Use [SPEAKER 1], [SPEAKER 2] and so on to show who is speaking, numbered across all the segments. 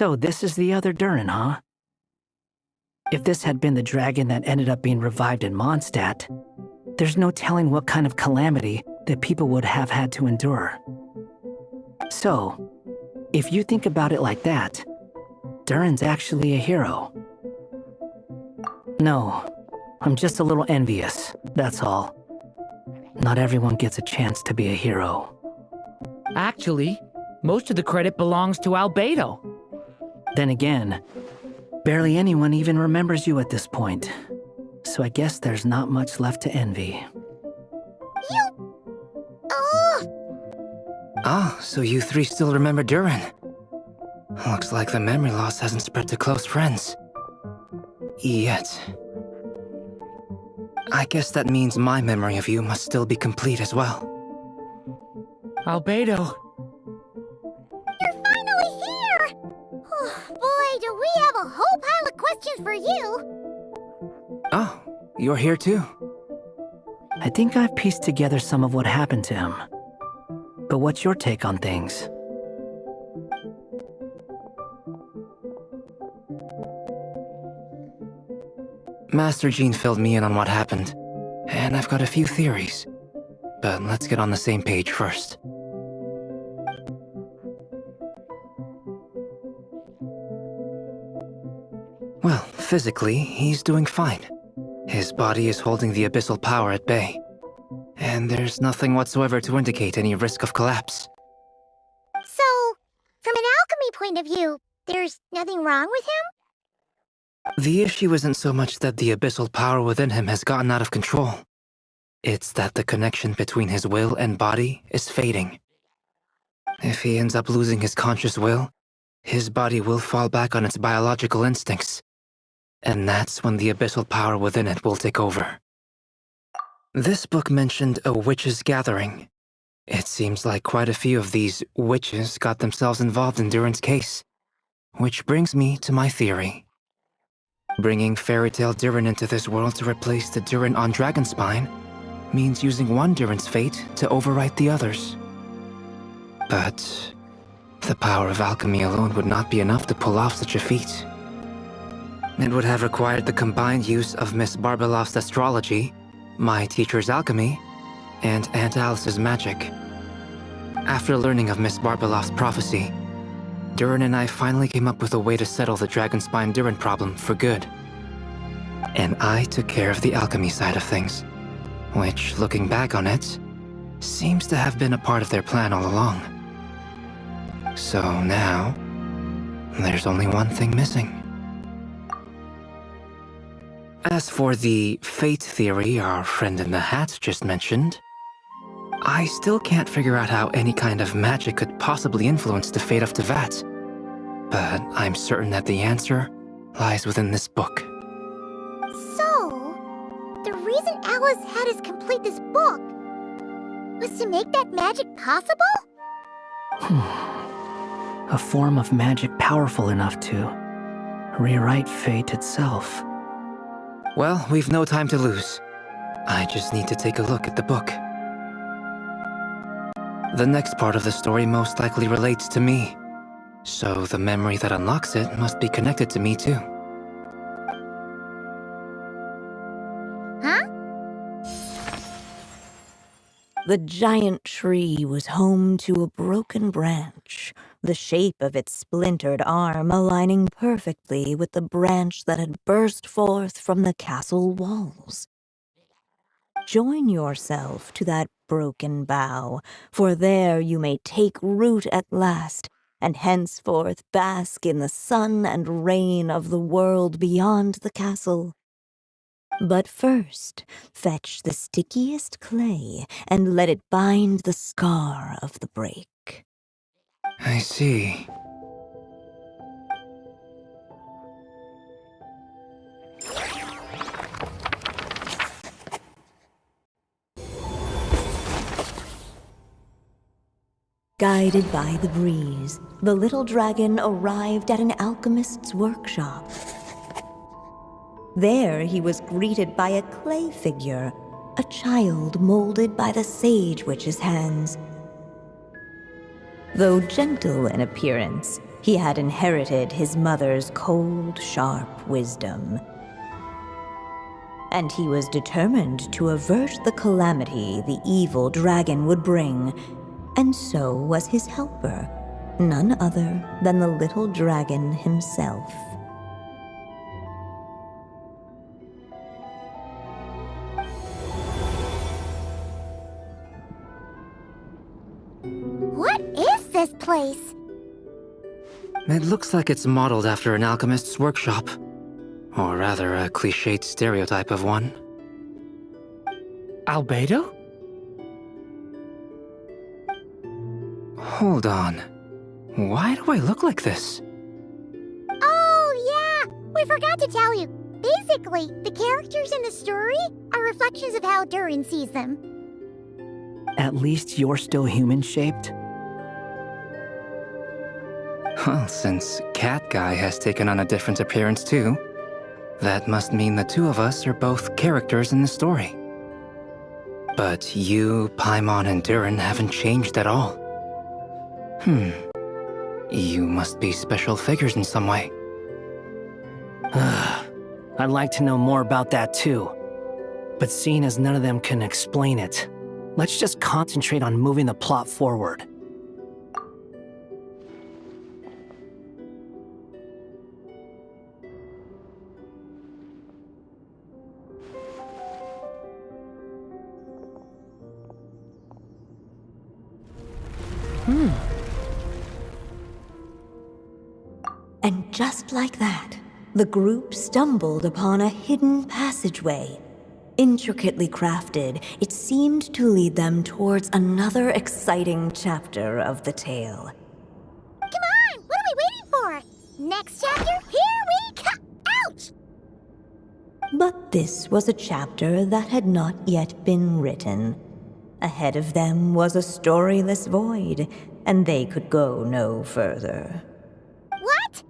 [SPEAKER 1] So this is the other Durin, huh? If this had been the dragon that ended up being revived in Mondstadt, there's no telling what kind of calamity that people would have had to endure. So, if you think about it like that, Durin's actually a hero. No, I'm just a little envious, that's all. Not everyone gets a chance to be a hero.
[SPEAKER 2] Actually, most of the credit belongs to Albedo.
[SPEAKER 1] Then again, barely anyone even remembers you at this point. So I guess there's not much left to envy.
[SPEAKER 3] Ah, so you three still remember Durin. Looks like the memory loss hasn't spread to close friends. Yet. I guess that means my memory of you must still be complete as well.
[SPEAKER 2] Albedo.
[SPEAKER 4] You're finally here! Oh, boy, do we have a whole pile of questions for you!
[SPEAKER 3] Oh, you're here too?
[SPEAKER 1] I think I've pieced together some of what happened to him. But what's your take on things?
[SPEAKER 3] Master Jean filled me in on what happened, and I've got a few theories. But let's get on the same page first. Well, physically, he's doing fine. His body is holding the abyssal power at bay. And there's nothing whatsoever to indicate any risk of collapse.
[SPEAKER 4] So, from an alchemy point of view, there's nothing wrong with him?
[SPEAKER 3] The issue isn't so much that the abyssal power within him has gotten out of control. It's that the connection between his will and body is fading. If he ends up losing his conscious will, his body will fall back on its biological instincts. And that's when the abyssal power within it will take over. This book mentioned a witches' gathering. It seems like quite a few of these witches got themselves involved in Durin's case. Which brings me to my theory. Bringing Fairy Tale Durin into this world to replace the Durin on Dragonspine means using one Durin's fate to overwrite the others. But the power of alchemy alone would not be enough to pull off such a feat. It would have required the combined use of Miss Barbeloff's astrology, my teacher's alchemy, and Aunt Alice's magic. After learning of Miss Barbeloff's prophecy, Durin and I finally came up with a way to settle the Dragonspine Durin problem for good. And I took care of the alchemy side of things, which, looking back on it, seems to have been a part of their plan all along. So now, there's only one thing missing. As for the fate theory our friend in the hat just mentioned, I still can't figure out how any kind of magic could possibly influence the fate of Tevat. But I'm certain that the answer lies within this book.
[SPEAKER 4] So, the reason Alice had us complete this book was to make that magic possible?
[SPEAKER 1] A form of magic powerful enough to rewrite fate itself.
[SPEAKER 3] Well, we've no time to lose. I just need to take a look at the book. The next part of the story most likely relates to me, so the memory that unlocks it must be connected to me too.
[SPEAKER 4] Huh?
[SPEAKER 5] The giant tree was home to a broken branch, the shape of its splintered arm aligning perfectly with the branch that had burst forth from the castle walls. Join yourself to that broken bough, for there you may take root at last, and henceforth bask in the sun and rain of the world beyond the castle. But first, fetch the stickiest clay and let it bind the scar of the break.
[SPEAKER 3] I see.
[SPEAKER 5] Guided by the breeze, the little dragon arrived at an alchemist's workshop. There he was greeted by a clay figure, a child molded by the sage witch's hands. Though gentle in appearance, He had inherited his mother's cold, sharp wisdom. And he was determined to avert the calamity the evil dragon would bring, and so was his helper, none other than the little dragon himself.
[SPEAKER 4] What is this place?
[SPEAKER 3] It looks like it's modeled after an alchemist's workshop. Or rather, a cliched stereotype of one.
[SPEAKER 2] Albedo?
[SPEAKER 3] Hold on. Why do I look like this?
[SPEAKER 4] Oh, yeah! We forgot to tell you. Basically, the characters in the story are reflections of how Durin sees them.
[SPEAKER 1] At least you're still human-shaped.
[SPEAKER 3] Well, since Cat Guy has taken on a different appearance too, that must mean the two of us are both characters in the story. But you, Paimon, and Durin haven't changed at all. You must be special figures in some way.
[SPEAKER 1] I'd like to know more about that too. But seeing as none of them can explain it, let's just concentrate on moving the plot forward.
[SPEAKER 5] And just like that, the group stumbled upon a hidden passageway. Intricately crafted, it seemed to lead them towards another exciting chapter of the tale.
[SPEAKER 4] Come on! What are we waiting for? Next chapter? Here we come! Ouch!
[SPEAKER 5] But this was a chapter that had not yet been written. Ahead of them was a storyless void, and they could go no further.
[SPEAKER 4] What?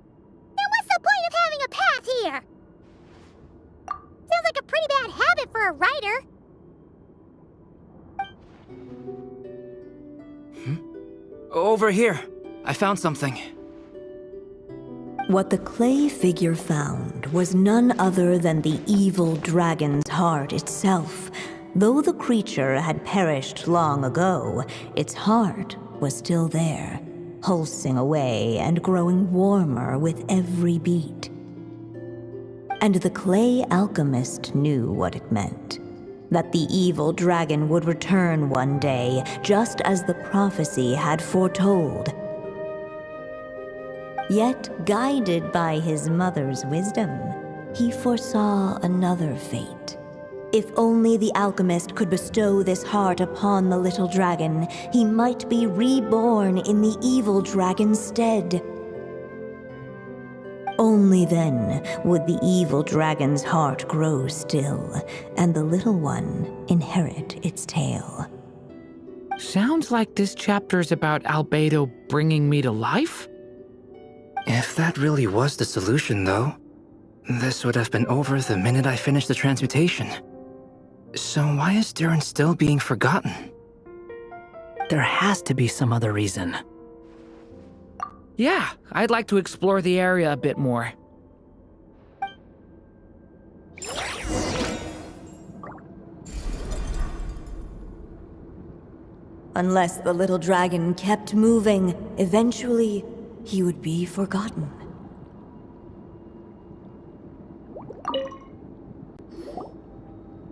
[SPEAKER 4] Then what's the point of having a path here? Sounds like a pretty bad habit for a writer.
[SPEAKER 3] Over here. I found something.
[SPEAKER 5] What the clay figure found was none other than the evil dragon's heart itself. Though the creature had perished long ago, its heart was still there, pulsing away and growing warmer with every beat. And the clay alchemist knew what it meant. That the evil dragon would return one day, just as the prophecy had foretold. Yet, guided by his mother's wisdom, he foresaw another fate. If only the alchemist could bestow this heart upon the little dragon, he might be reborn in the evil dragon's stead. Only then would the evil dragon's heart grow still, and the little one inherit its tale.
[SPEAKER 2] Sounds like this chapter's about Albedo bringing me to life?
[SPEAKER 3] If that really was the solution, though, this would have been over the minute I finished the transmutation. So why is Durin still being forgotten?
[SPEAKER 1] There has to be some other reason.
[SPEAKER 2] Yeah, I'd like to explore the area a bit more.
[SPEAKER 5] Unless the little dragon kept moving, eventually he would be forgotten.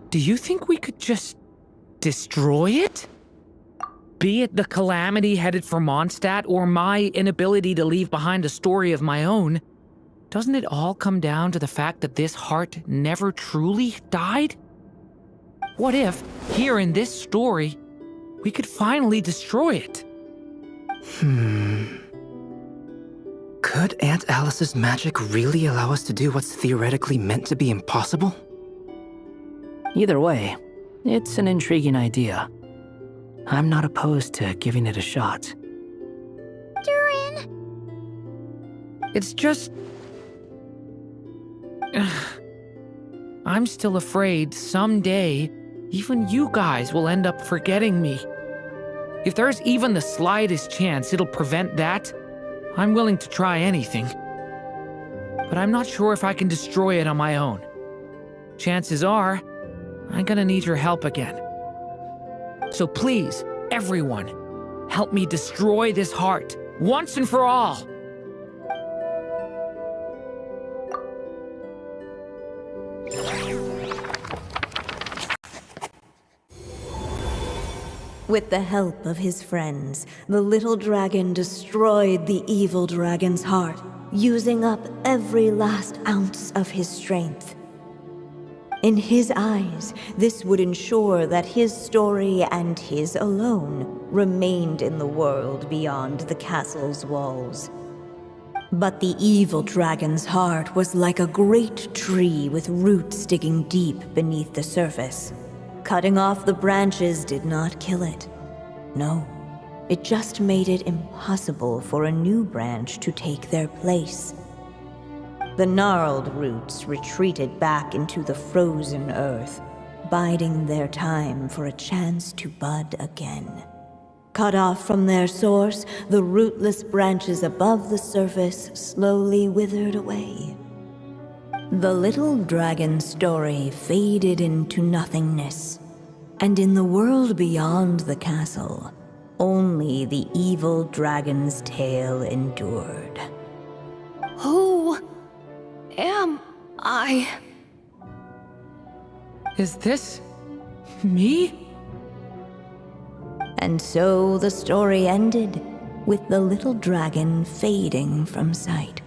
[SPEAKER 2] Do you think we could just destroy it? Be it the calamity headed for Mondstadt or my inability to leave behind a story of my own, doesn't it all come down to the fact that this heart never truly died? What if, here in this story, we could finally destroy it?
[SPEAKER 3] Could Aunt Alice's magic really allow us to do what's theoretically meant to be impossible?
[SPEAKER 1] Either way, it's an intriguing idea. I'm not opposed to giving it a shot.
[SPEAKER 4] Durin!
[SPEAKER 2] It's just... I'm still afraid someday, even you guys will end up forgetting me. If there's even the slightest chance it'll prevent that, I'm willing to try anything. But I'm not sure if I can destroy it on my own. Chances are, I'm gonna need your help again. So please, everyone, help me destroy this heart, once and for all!
[SPEAKER 5] With the help of his friends, the little dragon destroyed the evil dragon's heart, using up every last ounce of his strength. In his eyes, this would ensure that his story and his alone remained in the world beyond the castle's walls. But the evil dragon's heart was like a great tree with roots digging deep beneath the surface. Cutting off the branches did not kill it. No, it just made it impossible for a new branch to take their place. The gnarled roots retreated back into the frozen earth, biding their time for a chance to bud again. Cut off from their source, the rootless branches above the surface slowly withered away. The little dragon's story faded into nothingness, and in the world beyond the castle, only the evil dragon's tale endured.
[SPEAKER 6] Who am I?
[SPEAKER 2] Is this me?
[SPEAKER 5] And so the story ended, with the little dragon fading from sight,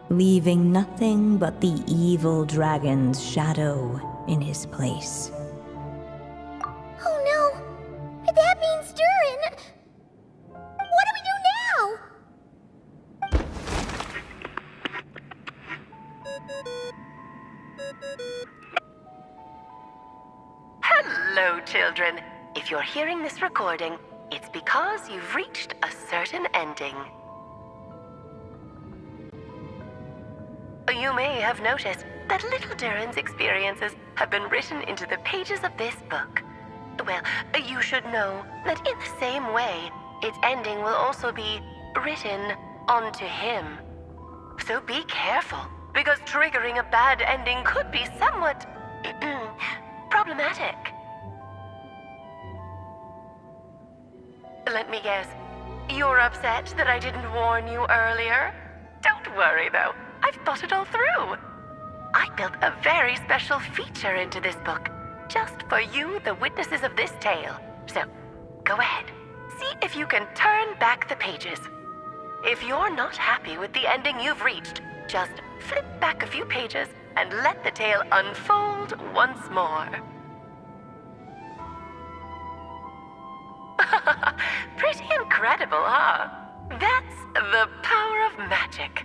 [SPEAKER 5] leaving nothing but the evil dragon's shadow in his place.
[SPEAKER 4] Oh no! That means Durin! What do we do now?
[SPEAKER 7] Hello, children. If you're hearing this recording, it's because you've reached a certain ending. You may have noticed that little Durin's experiences have been written into the pages of this book. Well, you should know that in the same way, its ending will also be written onto him. So be careful, because triggering a bad ending could be somewhat problematic. Let me guess, you're upset that I didn't warn you earlier? Don't worry though, I've thought it all through. I built a very special feature into this book, just for you, the witnesses of this tale. So, go ahead, see if you can turn back the pages. If you're not happy with the ending you've reached, just flip back a few pages and let the tale unfold once more. Pretty incredible, huh? That's the power of magic.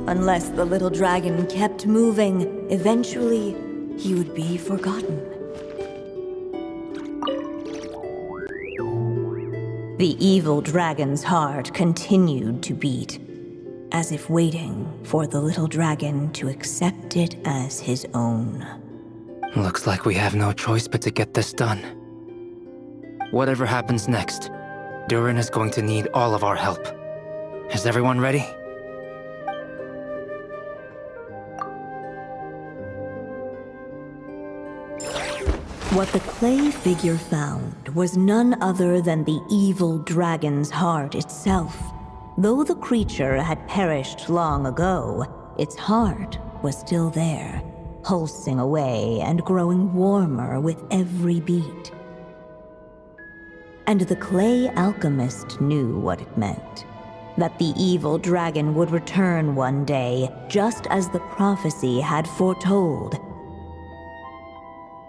[SPEAKER 5] Unless the little dragon kept moving, eventually he would be forgotten. The evil dragon's heart continued to beat, as if waiting for the little dragon to accept it as his own.
[SPEAKER 3] Looks like we have no choice but to get this done. Whatever happens next, Durin is going to need all of our help. Is everyone ready?
[SPEAKER 5] What the clay figure found was none other than the evil dragon's heart itself. Though the creature had perished long ago, its heart was still there, pulsing away and growing warmer with every beat. And the clay alchemist knew what it meant. That the evil dragon would return one day, just as the prophecy had foretold.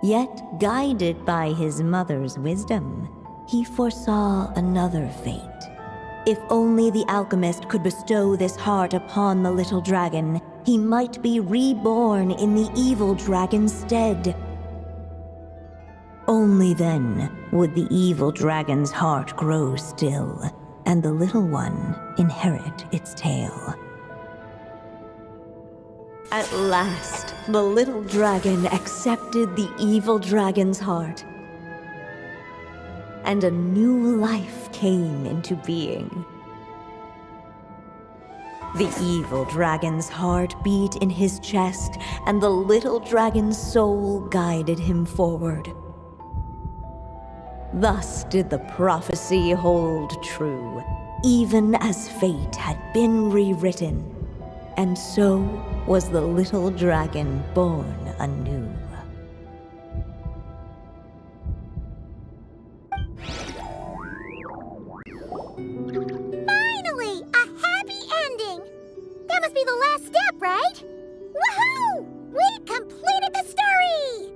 [SPEAKER 5] Yet, guided by his mother's wisdom, he foresaw another fate. If only the alchemist could bestow this heart upon the little dragon, he might be reborn in the evil dragon's stead. Only then would the evil dragon's heart grow still, and the little one inherit its tale. At last, the little dragon accepted the evil dragon's heart, and a new life came into being. The evil dragon's heart beat in his chest, and the little dragon's soul guided him forward. Thus did the prophecy hold true, even as fate had been rewritten, and so was the little dragon born anew.
[SPEAKER 4] Finally! A happy ending! That must be the last step, right? Woohoo! We completed the story!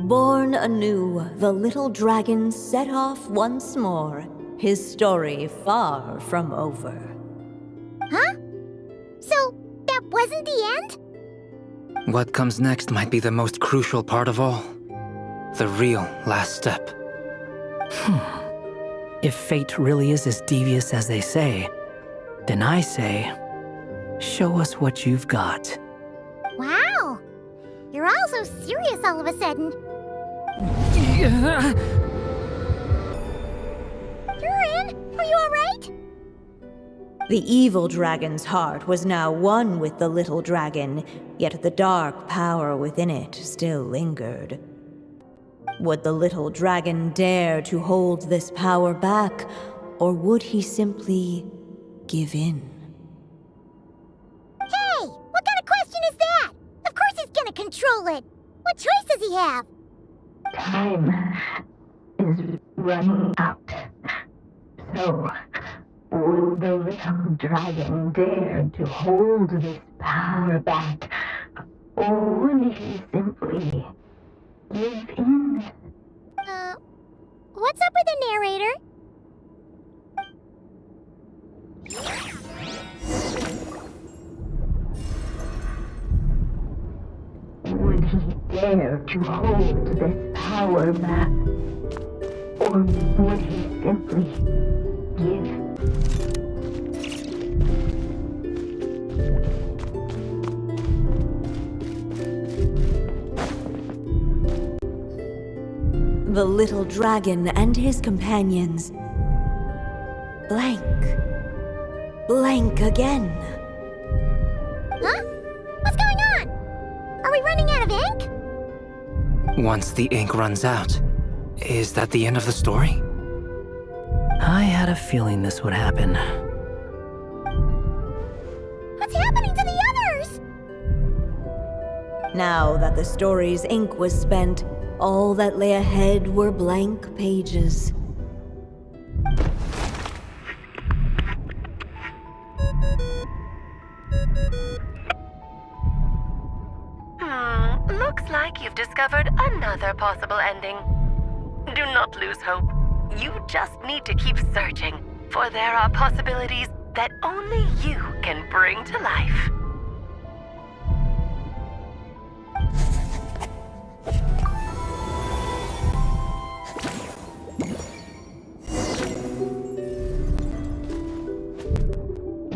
[SPEAKER 5] Born anew, the little dragon set off once more, his story far from over.
[SPEAKER 4] Huh? So, that wasn't the end?
[SPEAKER 3] What comes next might be the most crucial part of all. The real last step.
[SPEAKER 1] If fate really is as devious as they say, then I say, show us what you've got.
[SPEAKER 4] Wow! You're all so serious all of a sudden. Durin, are you alright?
[SPEAKER 5] The evil dragon's heart was now one with the little dragon, yet the dark power within it still lingered. Would the little dragon dare to hold this power back, or would he simply give in?
[SPEAKER 4] Hey! What kind of question is that? Of course he's gonna control it! What choice does he have?
[SPEAKER 8] Time is running out. So, will the little dragon dare to hold this power back? Or would he simply give in?
[SPEAKER 4] What's up with the narrator?
[SPEAKER 8] Would he dare to hold this power back? Or would he simply give?
[SPEAKER 5] The little dragon and his companions blank again.
[SPEAKER 4] Huh? What's going on? Are we running out of ink?
[SPEAKER 3] Once the ink runs out, is that the end of the story?
[SPEAKER 1] I had a feeling this would happen.
[SPEAKER 4] What's happening to the others?
[SPEAKER 5] Now that the story's ink was spent, all that lay ahead were blank pages.
[SPEAKER 7] Looks like you've discovered another possible ending. Do not lose hope. You just need to keep searching, for there are possibilities that only you can bring to life.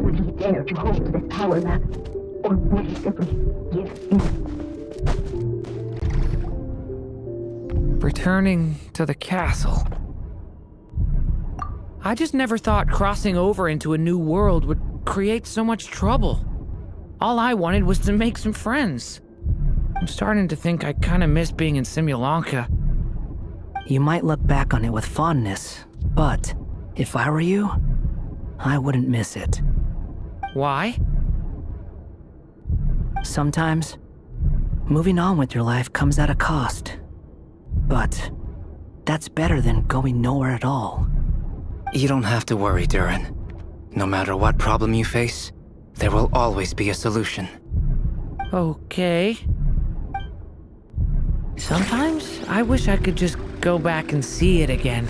[SPEAKER 8] Would he dare to hold this power back? Or would he simply give in?
[SPEAKER 2] Returning to the castle. I just never thought crossing over into a new world would create so much trouble. All I wanted was to make some friends. I'm starting to think I kinda miss being in Simulanka.
[SPEAKER 1] You might look back on it with fondness, but if I were you, I wouldn't miss it.
[SPEAKER 2] Why?
[SPEAKER 1] Sometimes, moving on with your life comes at a cost. But that's better than going nowhere at all.
[SPEAKER 3] You don't have to worry, Durin. No matter what problem you face, there will always be a solution.
[SPEAKER 2] Okay. Sometimes I wish I could just go back and see it again.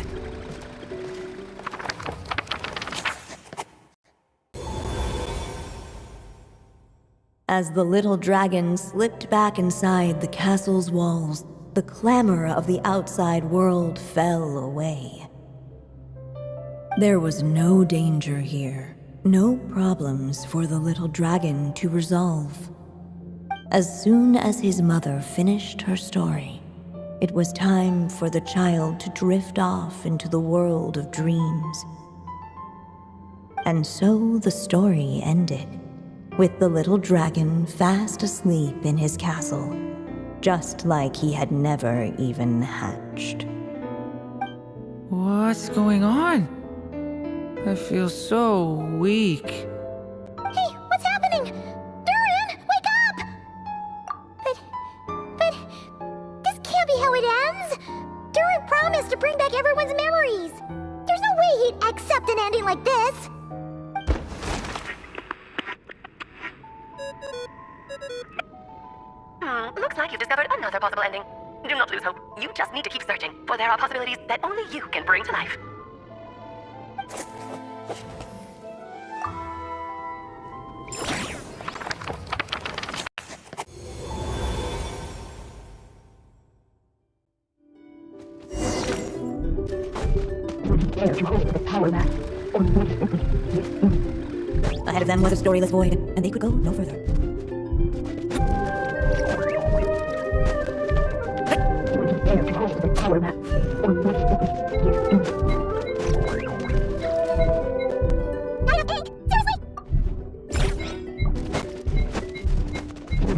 [SPEAKER 5] As the little dragon slipped back inside the castle's walls, the clamor of the outside world fell away. There was no danger here, no problems for the little dragon to resolve. As soon as his mother finished her story, it was time for the child to drift off into the world of dreams. And so the story ended, with the little dragon fast asleep in his castle, just like he had never even hatched.
[SPEAKER 2] What's going on? I feel so weak.
[SPEAKER 4] Hey, what's happening? Durin, wake up! But, this can't be how it ends. Durin promised to bring back everyone's memories. There's no way he'd accept an ending like this.
[SPEAKER 7] Looks like you've discovered another possible ending. Do not lose hope. You just need to keep searching, for there are possibilities that only you can bring to life.
[SPEAKER 8] Would he dare to hold the power back, or would he simply give in?
[SPEAKER 5] Ahead of them was a storyless void, and they could go no further.
[SPEAKER 8] Would he dare to hold the power back, or would he simply give in? Would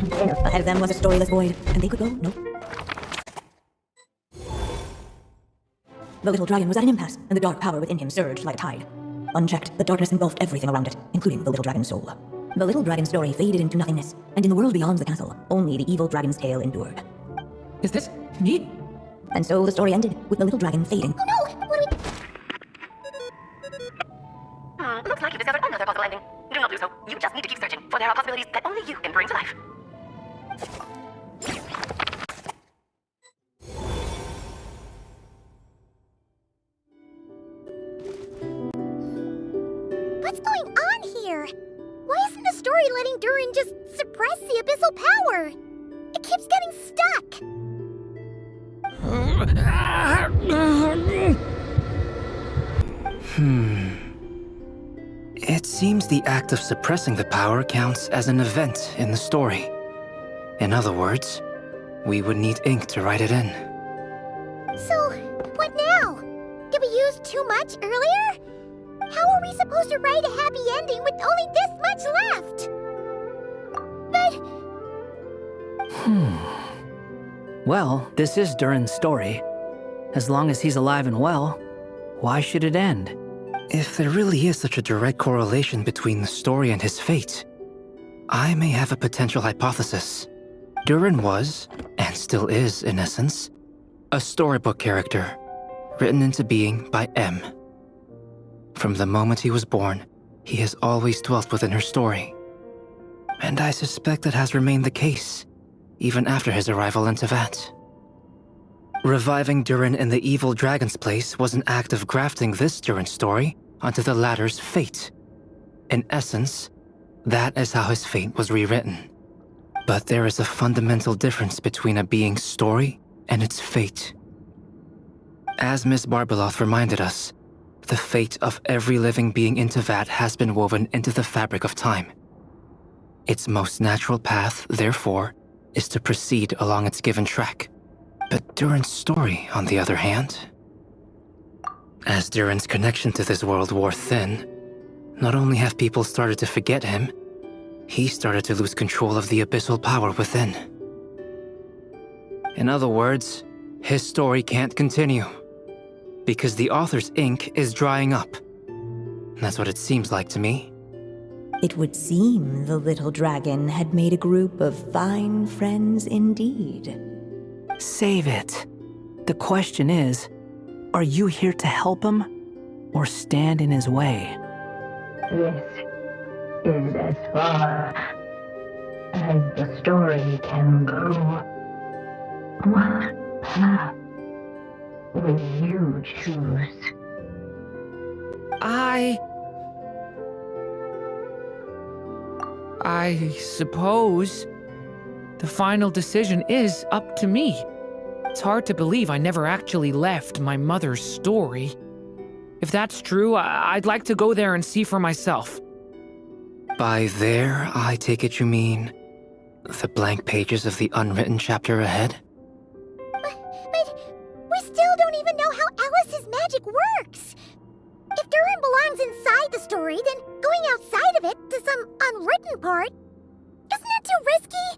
[SPEAKER 8] he dare?
[SPEAKER 5] Ahead of them was a storyless void, and they could go no. The little dragon was at an impasse, and the dark power within him surged like a tide. Unchecked, the darkness engulfed everything around it, including the little dragon's soul. The little dragon's story faded into nothingness, and in the world beyond the castle, only the evil dragon's tale endured.
[SPEAKER 2] Is this me?
[SPEAKER 5] And so the story ended, with the little dragon fading.
[SPEAKER 4] Oh no! What do we...
[SPEAKER 7] Looks like you've discovered another possible ending. Do not lose hope. You just need to keep searching, for there are possibilities that only you can bring to life.
[SPEAKER 4] What's going on here? Why isn't the story letting Durin just suppress the abyssal power? It keeps getting stuck.
[SPEAKER 3] It seems the act of suppressing the power counts as an event in the story. In other words, we would need ink to write it in.
[SPEAKER 4] So, what now? Did we use too much earlier? How are we supposed to write a happy ending with only this much left? But...
[SPEAKER 1] Well, this is Durin's story. As long as he's alive and well, why should it end?
[SPEAKER 3] If there really is such a direct correlation between the story and his fate, I may have a potential hypothesis. Durin was, and still is in essence, a storybook character, written into being by M. From the moment he was born, he has always dwelt within her story. And I suspect that has remained the case, even after his arrival in Tevat. Reviving Durin in the evil dragon's place was an act of grafting this Durin story onto the latter's fate. In essence, that is how his fate was rewritten. But there is a fundamental difference between a being's story and its fate. As Miss Barbeloth reminded us, the fate of every living being in Tevat has been woven into the fabric of time. Its most natural path, therefore, is to proceed along its given track. But Durin's story, on the other hand, as Durin's connection to this world wore thin, not only have people started to forget him, he started to lose control of the abyssal power within. In other words, his story can't continue, because the author's ink is drying up. That's what it seems like to me.
[SPEAKER 5] It would seem the little dragon had made a group of fine friends indeed.
[SPEAKER 1] Save it. The question is, are you here to help him, or stand in his way?
[SPEAKER 8] This is as far as the story can go. What path will you choose?
[SPEAKER 2] I suppose the final decision is up to me. It's hard to believe I never actually left my mother's story. If that's true, I'd like to go there and see for myself.
[SPEAKER 3] By there, I take it you mean the blank pages of the unwritten chapter ahead?
[SPEAKER 4] But we still don't even know how Alice's magic works. If Durin belongs inside the story, then going outside of it to some unwritten part, isn't it too risky?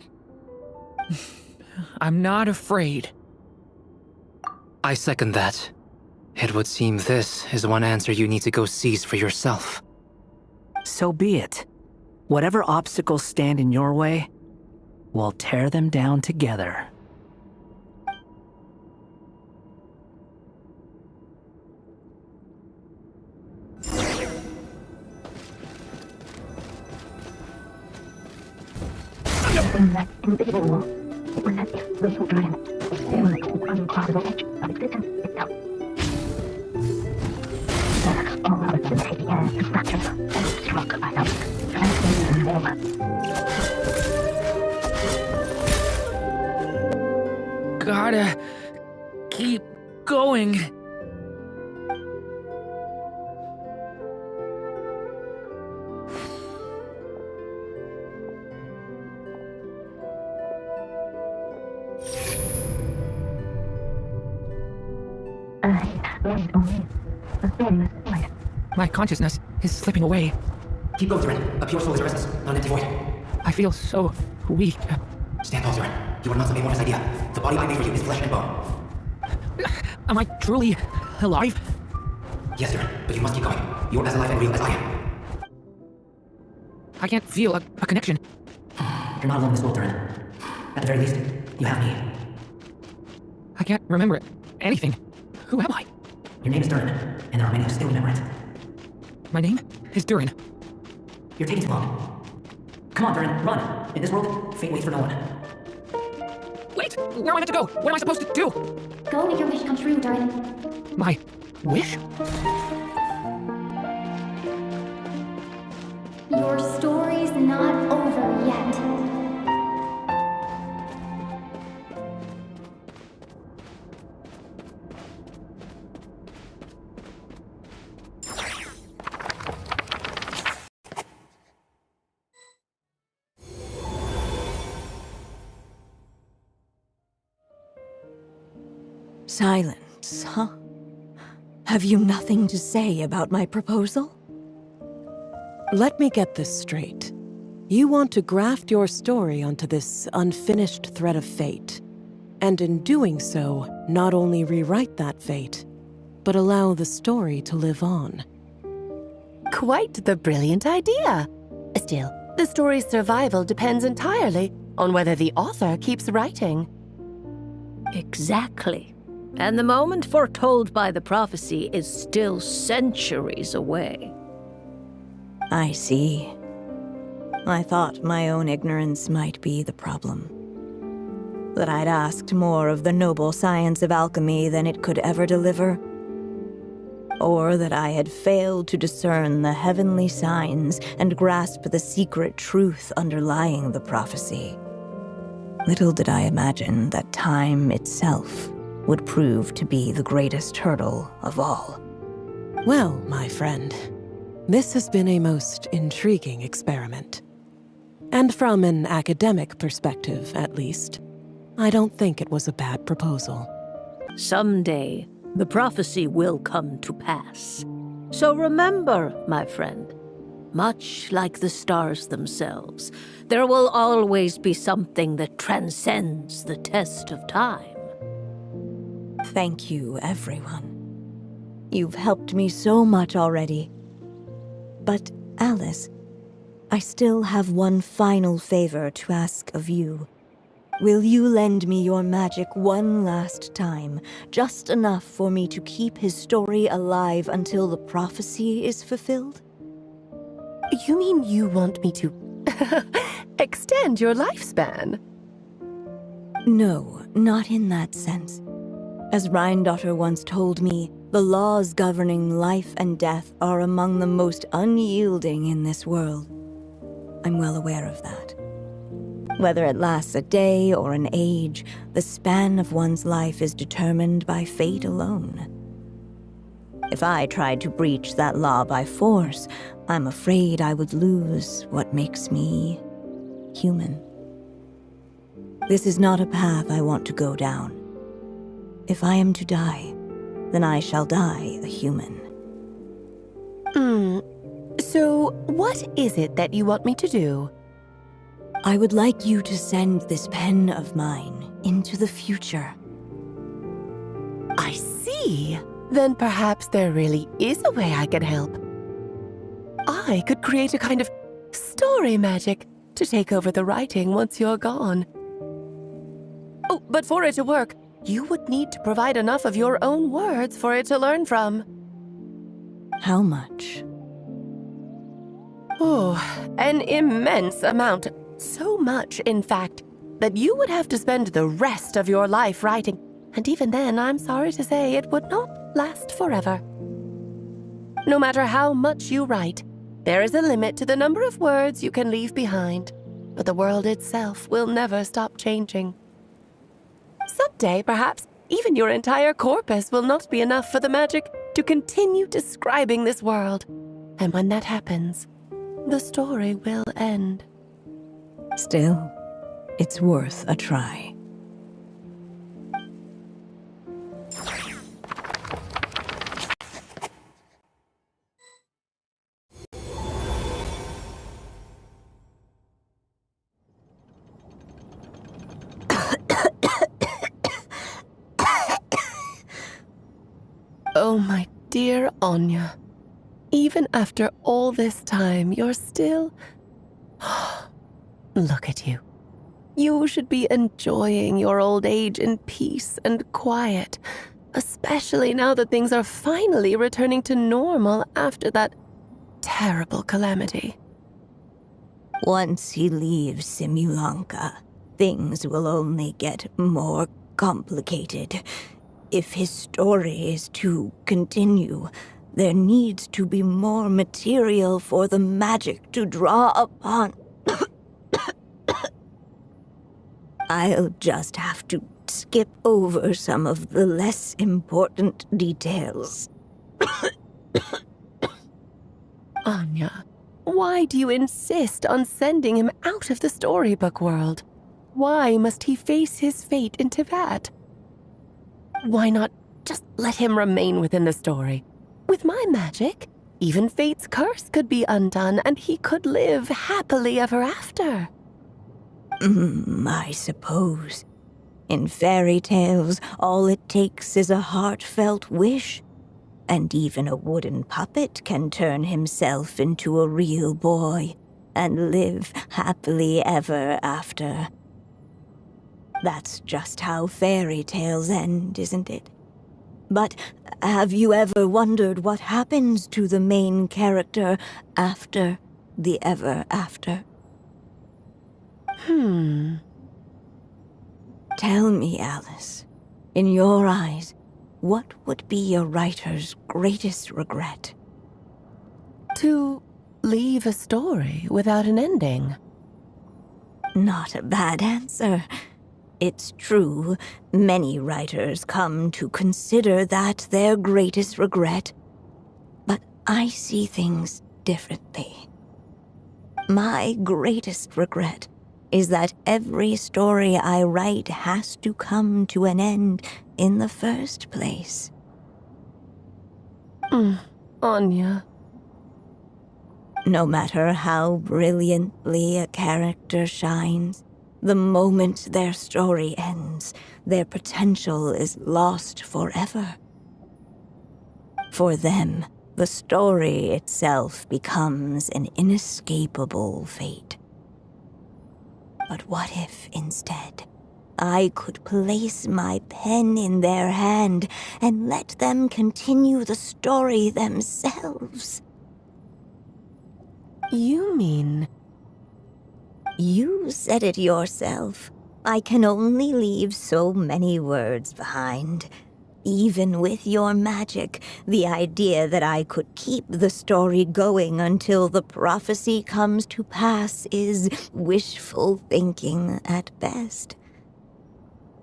[SPEAKER 2] I'm not afraid.
[SPEAKER 3] I second that. It would seem this is one answer you need to go seize for yourself.
[SPEAKER 1] So be it. Whatever obstacles stand in your way, we'll tear them down together.
[SPEAKER 8] In that invisible wall, it was as if the dragon was staring at the uncrossable edge of existence itself. All of the city and structures and struck by them, transcending the former.
[SPEAKER 2] Gotta keep going.
[SPEAKER 8] There is only a very light.
[SPEAKER 2] My consciousness is slipping away.
[SPEAKER 3] Keep going, Durin. A pure soul is a restless, not an empty void.
[SPEAKER 2] I feel so weak.
[SPEAKER 3] Stand tall, Durin. You are not some amorphous idea. The body I made for you is flesh and bone.
[SPEAKER 2] Am I truly alive?
[SPEAKER 3] Yes, Durin, but you must keep going. You are as alive and real as I am.
[SPEAKER 2] I can't feel a connection.
[SPEAKER 1] You're not alone in this world, Durin. At the very least, you have me.
[SPEAKER 2] I can't remember anything. Who am I?
[SPEAKER 1] Your name is Durin, and there are many who still remember it.
[SPEAKER 2] My name is Durin.
[SPEAKER 1] You're taking too long. Come on, Durin, run! In this world, fate waits for no one.
[SPEAKER 2] Wait! Where am I meant to go? What am I supposed to do?
[SPEAKER 9] Go make your wish come true, Durin.
[SPEAKER 2] My wish?
[SPEAKER 9] Your story's not over yet.
[SPEAKER 5] Silence, huh? Have you nothing to say about my proposal?
[SPEAKER 10] Let me get this straight. You want to graft your story onto this unfinished thread of fate, and in doing so, not only rewrite that fate, but allow the story to live on.
[SPEAKER 11] Quite the brilliant idea. Still, the story's survival depends entirely on whether the author keeps writing.
[SPEAKER 12] Exactly. And the moment foretold by the prophecy is still centuries away.
[SPEAKER 5] I see. I thought my own ignorance might be the problem. That I'd asked more of the noble science of alchemy than it could ever deliver. Or that I had failed to discern the heavenly signs and grasp the secret truth underlying the prophecy. Little did I imagine that time itself would prove to be the greatest hurdle of all.
[SPEAKER 10] Well, my friend, this has been a most intriguing experiment. And from an academic perspective, at least, I don't think it was a bad proposal.
[SPEAKER 12] Someday, the prophecy will come to pass. So remember, my friend, much like the stars themselves, there will always be something that transcends the test of time.
[SPEAKER 5] Thank you, everyone. You've helped me so much already. But, Alice, I still have one final favor to ask of you. Will you lend me your magic one last time, just enough for me to keep his story alive until the prophecy is fulfilled?
[SPEAKER 11] You mean you want me to extend your lifespan?
[SPEAKER 5] No, not in that sense. As Rhine-daughter once told me, the laws governing life and death are among the most unyielding in this world. I'm well aware of that. Whether it lasts a day or an age, the span of one's life is determined by fate alone. If I tried to breach that law by force, I'm afraid I would lose what makes me human. This is not a path I want to go down. If I am to die, then I shall die a human.
[SPEAKER 11] So, what is it that you want me to do?
[SPEAKER 5] I would like you to send this pen of mine into the future.
[SPEAKER 11] I see. Then perhaps there really is a way I can help. I could create a kind of story magic to take over the writing once you're gone. Oh, but for it to work, you would need to provide enough of your own words for it to learn from.
[SPEAKER 5] How much?
[SPEAKER 11] Oh, an immense amount. So much, in fact, that you would have to spend the rest of your life writing. And even then, I'm sorry to say, it would not last forever. No matter how much you write, there is a limit to the number of words you can leave behind. But the world itself will never stop changing. Someday, perhaps, even your entire corpus will not be enough for the magic to continue describing this world. And when that happens, the story will end.
[SPEAKER 5] Still, it's worth a try.
[SPEAKER 11] Oh, my dear Anya. Even after all this time, you're still... Look at you. You should be enjoying your old age in peace and quiet, especially now that things are finally returning to normal after that terrible calamity.
[SPEAKER 5] Once he leaves Simulanka, things will only get more complicated. If his story is to continue, there needs to be more material for the magic to draw upon. I'll just have to skip over some of the less important details.
[SPEAKER 11] Anya, why do you insist on sending him out of the storybook world? Why must he face his fate in Tibet? Why not just let him remain within the story? With my magic, even fate's curse could be undone and he could live happily ever after.
[SPEAKER 5] I suppose. In fairy tales, all it takes is a heartfelt wish. And even a wooden puppet can turn himself into a real boy and live happily ever after. That's just how fairy tales end, isn't it? But have you ever wondered what happens to the main character after the ever after? Tell me, Alice, in your eyes, what would be a writer's greatest regret?
[SPEAKER 11] To leave a story without an ending.
[SPEAKER 5] Not a bad answer. It's true, many writers come to consider that their greatest regret. But I see things differently. My greatest regret is that every story I write has to come to an end in the first place.
[SPEAKER 11] Anya.
[SPEAKER 5] No matter how brilliantly a character shines, the moment their story ends, their potential is lost forever. For them, the story itself becomes an inescapable fate. But what if, instead, I could place my pen in their hand and let them continue the story themselves?
[SPEAKER 11] You mean...
[SPEAKER 5] You said it yourself. I can only leave so many words behind. Even with your magic, the idea that I could keep the story going until the prophecy comes to pass is wishful thinking at best.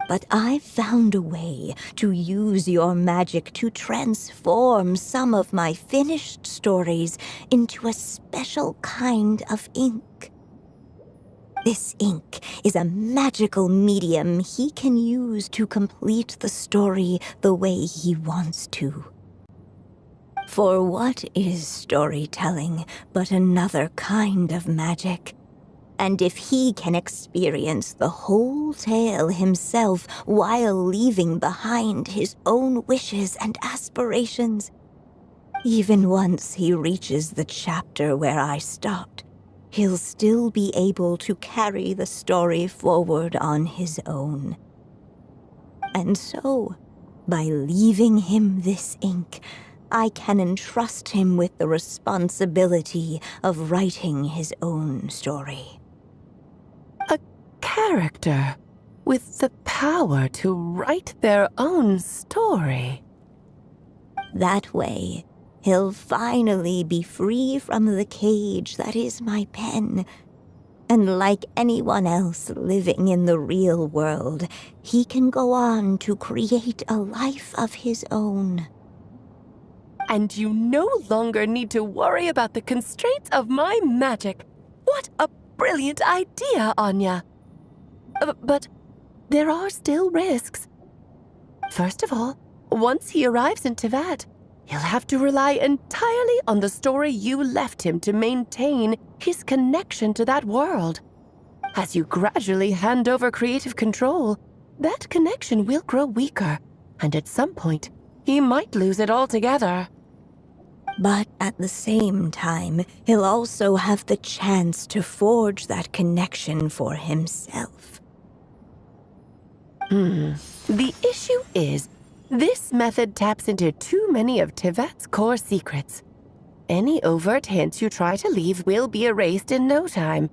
[SPEAKER 5] But I found a way to use your magic to transform some of my finished stories into a special kind of ink. This ink is a magical medium he can use to complete the story the way he wants to. For what is storytelling but another kind of magic? And if he can experience the whole tale himself while leaving behind his own wishes and aspirations, even once he reaches the chapter where I stopped, he'll still be able to carry the story forward on his own. And so, by leaving him this ink, I can entrust him with the responsibility of writing his own story.
[SPEAKER 11] A character with the power to write their own story.
[SPEAKER 5] That way, he'll finally be free from the cage that is my pen. And like anyone else living in the real world, he can go on to create a life of his own.
[SPEAKER 11] And you no longer need to worry about the constraints of my magic. What a brilliant idea, Anya. But there are still risks. First of all, once he arrives in Teyvat, he'll have to rely entirely on the story you left him to maintain his connection to that world. As you gradually hand over creative control, that connection will grow weaker, and at some point, he might lose it altogether.
[SPEAKER 5] But at the same time, he'll also have the chance to forge that connection for himself.
[SPEAKER 11] The issue is, this method taps into too many of Teyvat's core secrets. Any overt hints you try to leave will be erased in no time.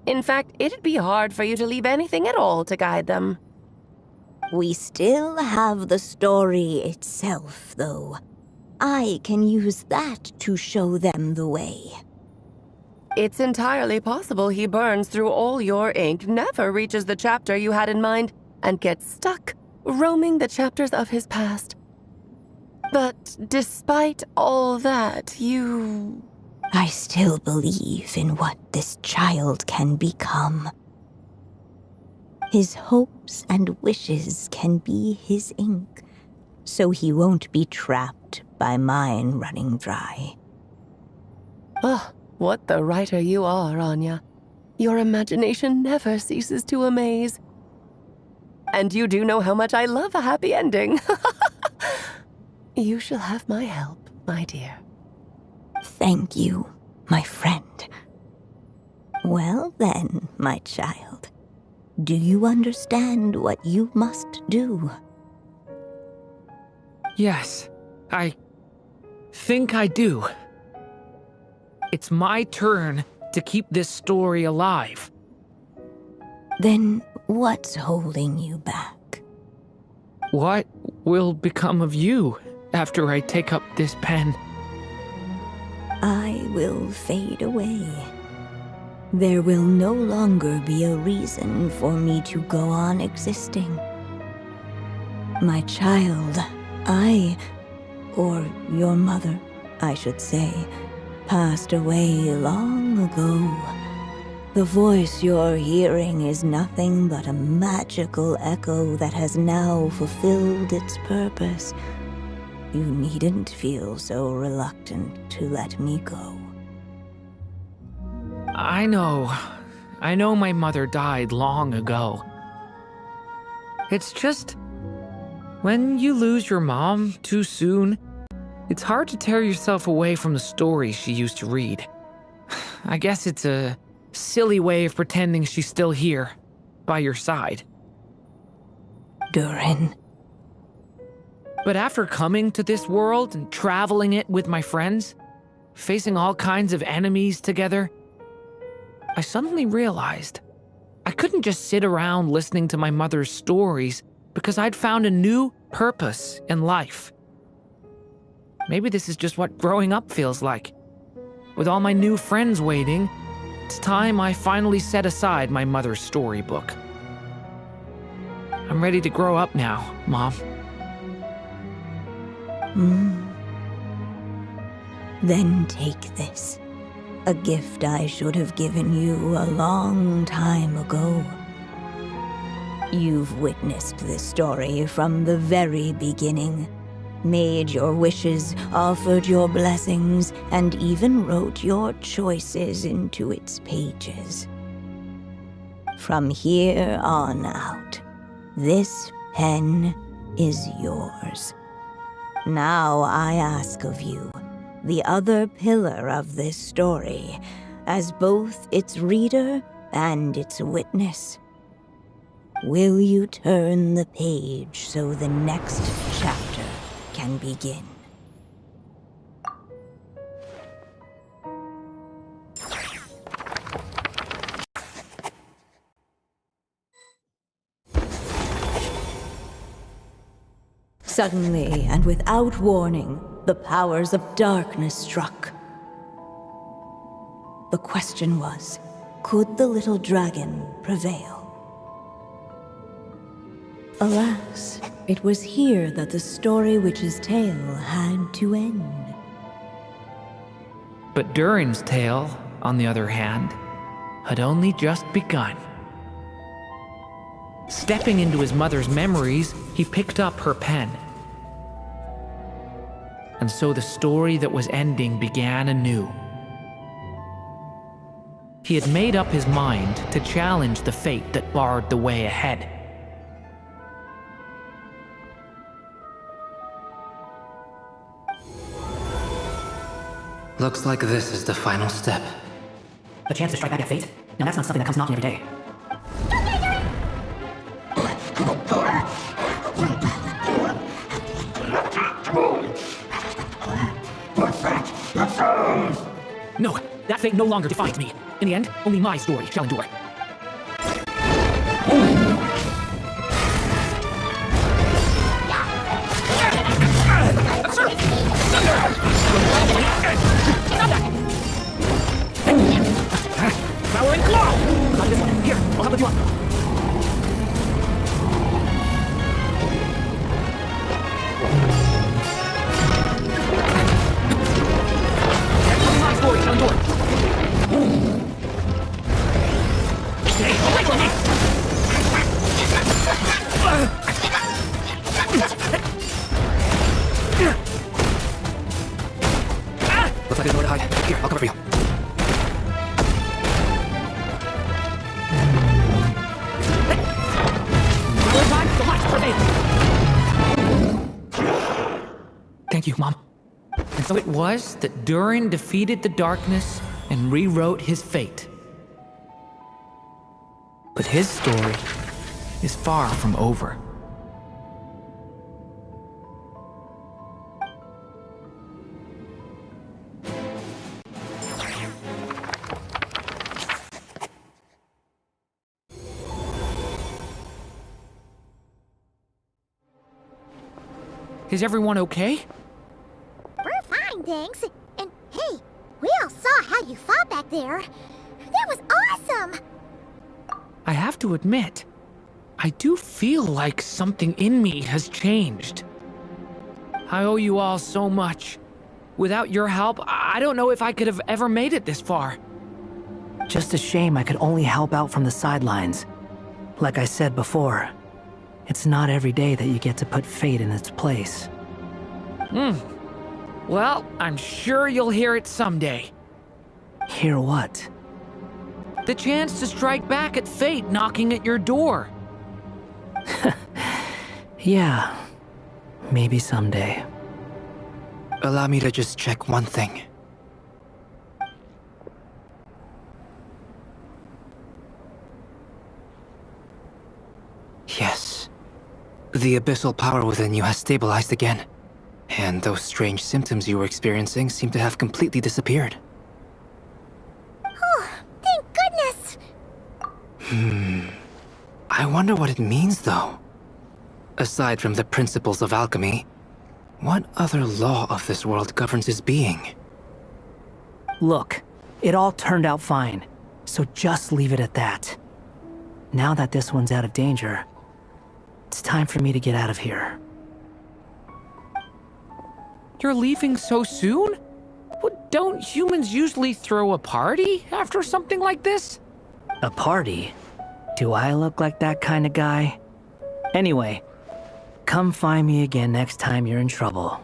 [SPEAKER 11] In fact, it'd be hard for you to leave anything at all to guide them.
[SPEAKER 5] We still have the story itself, though. I can use that to show them the way.
[SPEAKER 11] It's entirely possible he burns through all your ink, never reaches the chapter you had in mind, and gets stuck, roaming the chapters of his past. But despite all that,
[SPEAKER 5] I still believe in what this child can become. His hopes and wishes can be his ink, so he won't be trapped by mine running dry.
[SPEAKER 11] Oh, what the writer you are, Anya. Your imagination never ceases to amaze. And you do know how much I love a happy ending. You shall have my help, my dear.
[SPEAKER 5] Thank you, my friend. Well then, my child, do you understand what you must do?
[SPEAKER 2] Yes, I think I do. It's my turn to keep this story alive.
[SPEAKER 5] Then what's holding you back?
[SPEAKER 2] What will become of you after I take up this pen?
[SPEAKER 5] I will fade away. There will no longer be a reason for me to go on existing. My child, or your mother, I should say, passed away long ago. The voice you're hearing is nothing but a magical echo that has now fulfilled its purpose. You needn't feel so reluctant to let me go.
[SPEAKER 2] I know my mother died long ago. It's just, when you lose your mom too soon, it's hard to tear yourself away from the stories she used to read. I guess it's a silly way of pretending she's still here, by your side.
[SPEAKER 5] Durin.
[SPEAKER 2] But after coming to this world and traveling it with my friends, facing all kinds of enemies together, I suddenly realized I couldn't just sit around listening to my mother's stories because I'd found a new, purpose in life. Maybe this is just what growing up feels like. With all my new friends waiting, it's time I finally set aside my mother's storybook. I'm ready to grow up now, Mom.
[SPEAKER 5] Then take this. A gift I should have given you a long time ago. You've witnessed this story from the very beginning. Made your wishes, offered your blessings, and even wrote your choices into its pages. From here on out, this pen is yours. Now I ask of you, the other pillar of this story, as both its reader and its witness. Will you turn the page so the next chapter can begin? Suddenly, and without warning, the powers of darkness struck. The question was, could the little dragon prevail? Alas, it was here that the story witch's tale had to end.
[SPEAKER 2] But Durin's tale, on the other hand, had only just begun. Stepping into his mother's memories, he picked up her pen. And so the story that was ending began anew. He had made up his mind to challenge the fate that barred the way ahead.
[SPEAKER 3] Looks like this is the final step.
[SPEAKER 1] A chance to strike back at fate? Now that's not something that comes knocking every day.
[SPEAKER 2] No, that fate no longer defines me. In the end, only my story shall endure. Power and claw! Not this one. Here, I'll help you up. Only my story shall endure. Stay away from me!
[SPEAKER 3] Looks like there's nowhere to hide. Here, I'll cover for you.
[SPEAKER 2] Thank you, Mom. And so it was that Durin defeated the darkness and rewrote his fate. But his story is far from over. Is everyone okay?
[SPEAKER 4] We're fine, thanks. And hey, we all saw how you fought back there. That was awesome!
[SPEAKER 2] I have to admit, I do feel like something in me has changed. I owe you all so much. Without your help, I don't know if I could have ever made it this far.
[SPEAKER 1] Just a shame I could only help out from the sidelines. Like I said before, it's not every day that you get to put fate in its place.
[SPEAKER 2] Well, I'm sure you'll hear it someday.
[SPEAKER 1] Hear what?
[SPEAKER 2] The chance to strike back at fate knocking at your door.
[SPEAKER 1] Yeah, maybe someday.
[SPEAKER 3] Allow me to just check one thing. Yes. The abyssal power within you has stabilized again. And those strange symptoms you were experiencing seem to have completely disappeared.
[SPEAKER 4] Oh, thank goodness!
[SPEAKER 3] I wonder what it means, though. Aside from the principles of alchemy, what other law of this world governs his being?
[SPEAKER 1] Look, it all turned out fine, so just leave it at that. Now that this one's out of danger, it's time for me to get out of here.
[SPEAKER 2] You're leaving so soon? Don't humans usually throw a party after something like this?
[SPEAKER 1] A party? Do I look like that kind of guy? Anyway, come find me again next time you're in trouble.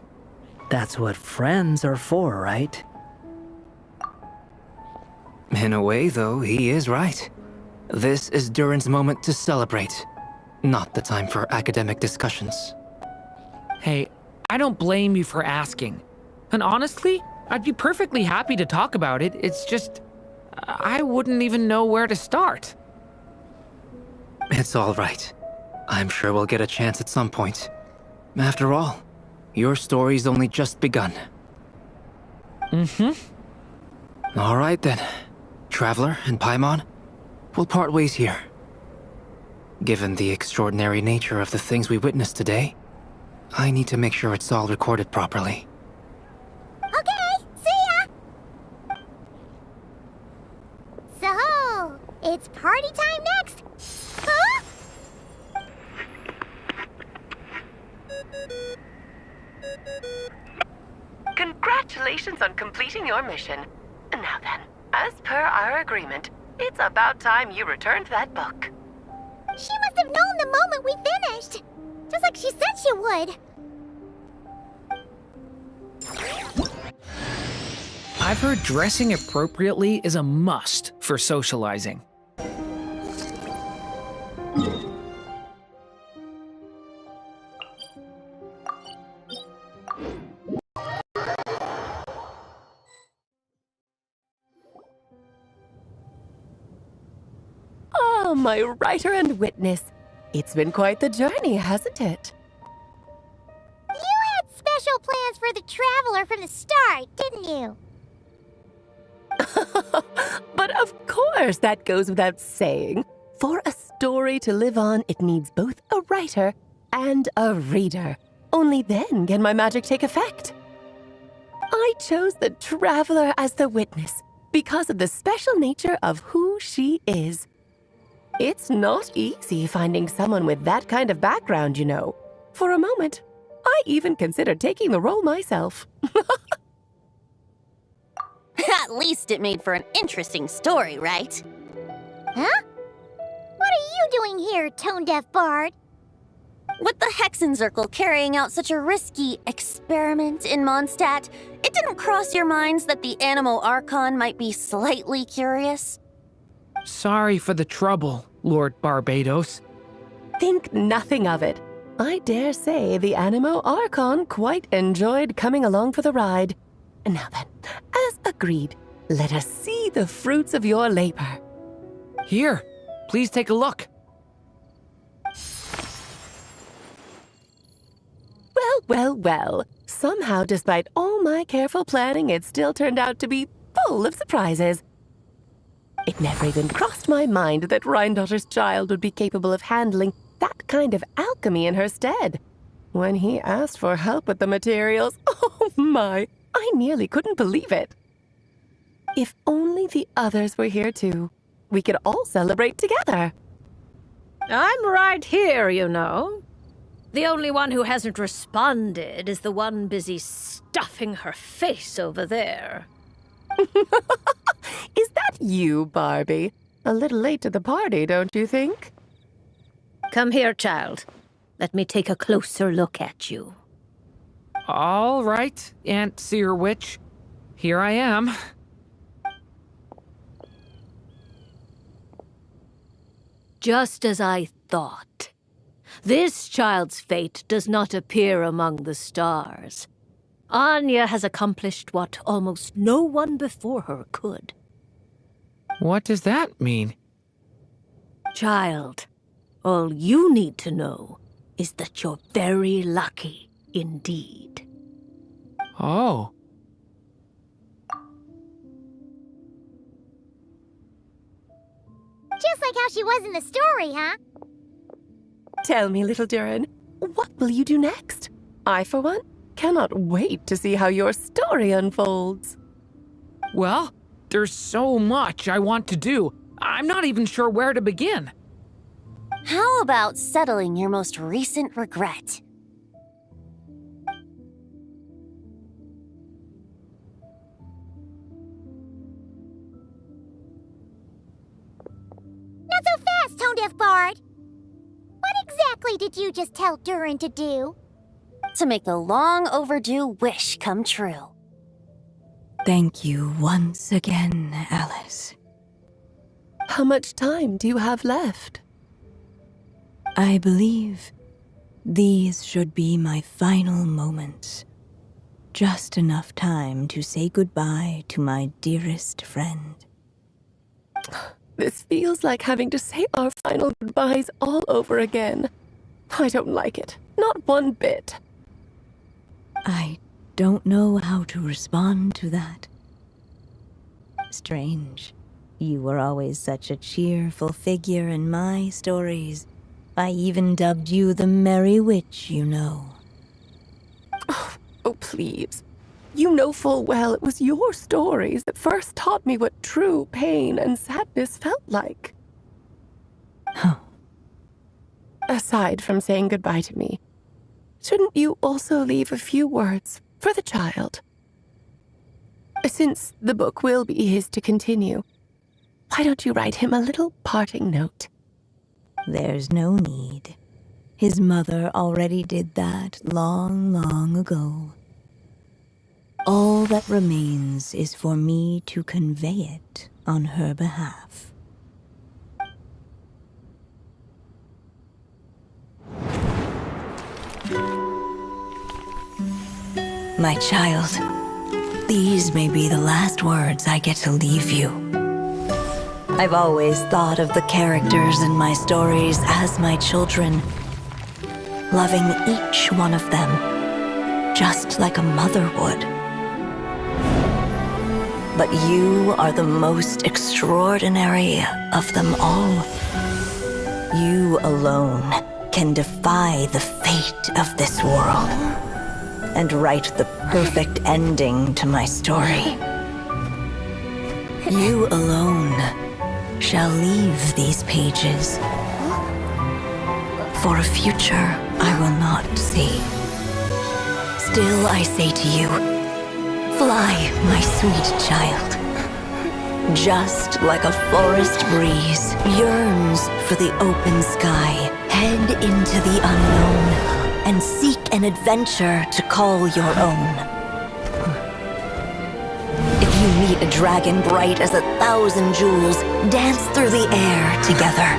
[SPEAKER 1] That's what friends are for, right?
[SPEAKER 3] In a way, though, he is right. This is Durin's moment to celebrate, not the time for academic discussions.
[SPEAKER 2] Hey, I don't blame you for asking. And honestly, I'd be perfectly happy to talk about it. It's just, I wouldn't even know where to start.
[SPEAKER 3] It's all right. I'm sure we'll get a chance at some point. After all, your story's only just begun. All right then. Traveler and Paimon, we'll part ways here. Given the extraordinary nature of the things we witnessed today, I need to make sure it's all recorded properly.
[SPEAKER 4] Okay, see ya! So, it's party time next! Huh?
[SPEAKER 7] Congratulations on completing your mission. Now then, as per our agreement, it's about time you returned that book.
[SPEAKER 4] She must have known the moment we finished! Just like she said she would!
[SPEAKER 2] I've heard dressing appropriately is a must for socializing.
[SPEAKER 11] Oh, my writer and witness. It's been quite the journey, hasn't it?
[SPEAKER 4] You had special plans for the Traveler from the start, didn't you?
[SPEAKER 11] But of course, that goes without saying. For a story to live on, it needs both a writer and a reader. Only then can my magic take effect. I chose the Traveler as the witness because of the special nature of who she is. It's not easy finding someone with that kind of background, you know. For a moment, I even considered taking the role myself.
[SPEAKER 13] At least it made for an interesting story, right?
[SPEAKER 4] Huh? What are you doing here, tone-deaf bard?
[SPEAKER 13] With the Hexenzirkel carrying out such a risky experiment in Mondstadt, it didn't cross your minds that the Animo Archon might be slightly curious?
[SPEAKER 2] Sorry for the trouble, Lord Barbados.
[SPEAKER 11] Think nothing of it. I dare say the Animo Archon quite enjoyed coming along for the ride. Now then, as agreed, let us see the fruits of your labor.
[SPEAKER 2] Here, please take a look.
[SPEAKER 11] Well, well, well. Somehow, despite all my careful planning, it still turned out to be full of surprises. It never even crossed my mind that Rheindatter's child would be capable of handling that kind of alchemy in her stead. When he asked for help with the materials, oh my, I nearly couldn't believe it. If only the others were here too, we could all celebrate together.
[SPEAKER 12] I'm right here, you know. The only one who hasn't responded is the one busy stuffing her face over there.
[SPEAKER 11] Is that you, Barbie? A little late to the party, don't you think?
[SPEAKER 12] Come here, child. Let me take a closer look at you.
[SPEAKER 2] All right, Aunt Seer Witch. Here I am.
[SPEAKER 12] Just as I thought. This child's fate does not appear among the stars. Anya has accomplished what almost no one before her could.
[SPEAKER 2] What does that mean?
[SPEAKER 12] Child, all you need to know is that you're very lucky indeed.
[SPEAKER 2] Oh.
[SPEAKER 4] Just like how she was in the story, huh?
[SPEAKER 11] Tell me, little Durin, what will you do next? I, for one, cannot wait to see how your story unfolds.
[SPEAKER 2] Well, there's so much I want to do. I'm not even sure where to begin.
[SPEAKER 13] How about settling your most recent regret?
[SPEAKER 4] Not so fast, Tone Deaf Bard! What exactly did you just tell Durin to do?
[SPEAKER 13] To make a long overdue wish come true.
[SPEAKER 5] Thank you once again, Alice.
[SPEAKER 11] How much time do you have left?
[SPEAKER 5] I believe these should be my final moments. Just enough time to say goodbye to my dearest friend.
[SPEAKER 11] This feels like having to say our final goodbyes all over again. I don't like it. Not one bit.
[SPEAKER 5] I don't know how to respond to that. Strange. You were always such a cheerful figure in my stories. I even dubbed you the Merry Witch, you know.
[SPEAKER 11] Oh, please. You know full well it was your stories that first taught me what true pain and sadness felt like.
[SPEAKER 5] Huh.
[SPEAKER 11] Aside from saying goodbye to me, shouldn't you also leave a few words for the child? Since the book will be his to continue, why don't you write him a little parting note?
[SPEAKER 5] There's no need. His mother already did that long, long ago. All that remains is for me to convey it on her behalf. My child, these may be the last words I get to leave you. I've always thought of the characters in my stories as my children, loving each one of them, just like a mother would. But you are the most extraordinary of them all. You alone can defy the fate of this world and write the perfect ending to my story. You alone shall leave these pages for a future I will not see. Still I say to you, fly, my sweet child. Just like a forest breeze yearns for the open sky, head into the unknown and seek an adventure to call your own. If you meet a dragon bright as 1,000 jewels, dance through the air together.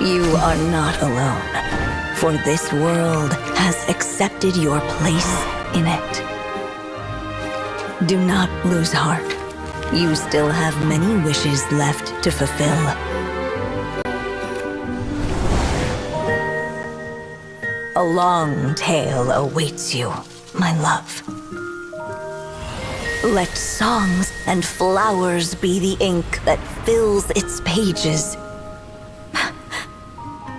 [SPEAKER 5] You are not alone, for this world has accepted your place in it. Do not lose heart. You still have many wishes left to fulfill. A long tale awaits you, my love. Let songs and flowers be the ink that fills its pages.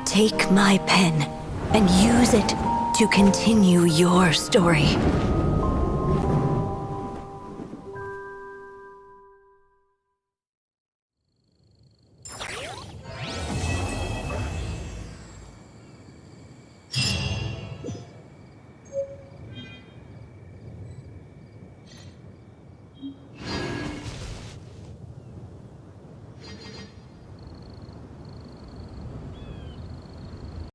[SPEAKER 5] Take my pen and use it to continue your story.